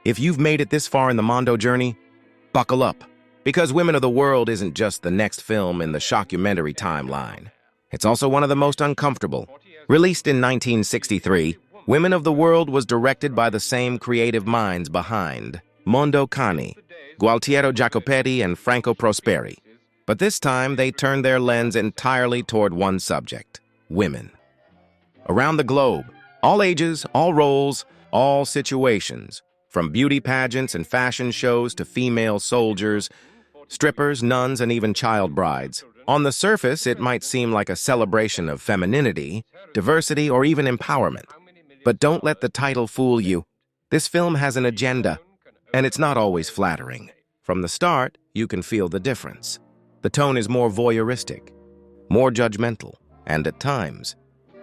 If you've made it this far in the Mondo journey, buckle up, because Women of the World isn't just the next film in the shockumentary timeline. It's also one of the most uncomfortable. Released in 1963, Women of the World was directed by the same creative minds behind Mondo Cani, Gualtiero Jacopetti, and Franco Prosperi. But this time, they turned their lens entirely toward one subject: women. Around the globe, all ages, all roles, all situations, from beauty pageants and fashion shows to female soldiers, strippers, nuns, and even child brides. On the surface, it might seem like a celebration of femininity, diversity, or even empowerment. But don't let the title fool you. This film has an agenda, and it's not always flattering. From the start, you can feel the difference. The tone is more voyeuristic, more judgmental, and at times,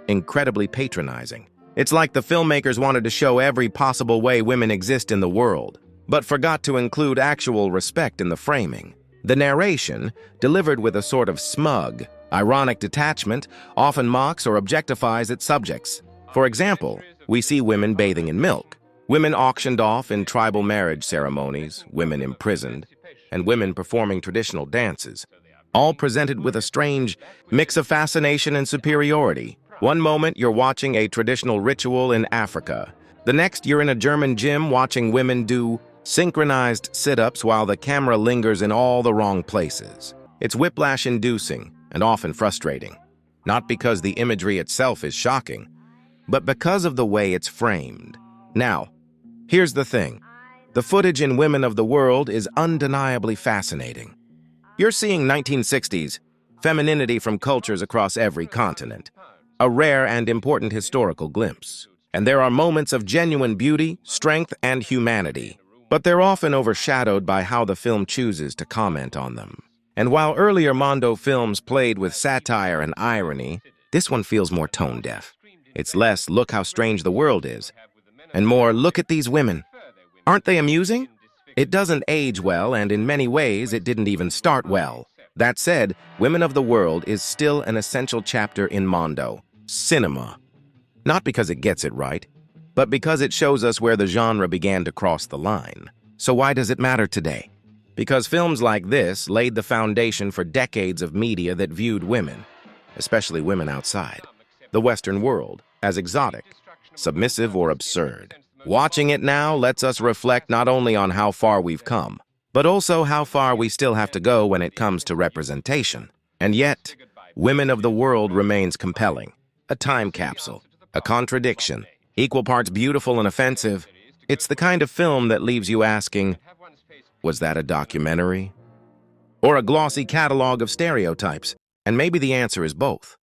incredibly patronizing. It's like the filmmakers wanted to show every possible way women exist in the world, but forgot to include actual respect in the framing. The narration, delivered with a sort of smug, ironic detachment, often mocks or objectifies its subjects. For example, we see women bathing in milk, women auctioned off in tribal marriage ceremonies, women imprisoned, and women performing traditional dances, all presented with a strange mix of fascination and superiority. One moment you're watching a traditional ritual in Africa. The next you're in a German gym watching women do synchronized sit-ups while the camera lingers in all the wrong places. It's whiplash-inducing and often frustrating, not because the imagery itself is shocking, but because of the way it's framed. Now, here's the thing. The footage in Women of the World is undeniably fascinating. You're seeing 1960s femininity from cultures across every continent, a rare and important historical glimpse. And there are moments of genuine beauty, strength, and humanity, but they're often overshadowed by how the film chooses to comment on them. And while earlier Mondo films played with satire and irony, this one feels more tone-deaf. It's less, look how strange the world is, and more, look at these women. Aren't they amusing? It doesn't age well, and in many ways, it didn't even start well. That said, Women of the World is still an essential chapter in Mondo cinema. Not because it gets it right, but because it shows us where the genre began to cross the line. So why does it matter today? Because films like this laid the foundation for decades of media that viewed women, especially women outside the Western world, as exotic, submissive, or absurd. Watching it now lets us reflect not only on how far we've come, but also how far we still have to go when it comes to representation. And yet, Women of the World remains compelling. A time capsule, a contradiction, equal parts beautiful and offensive. It's the kind of film that leaves you asking, was that a documentary? Or a glossy catalog of stereotypes? And maybe the answer is both.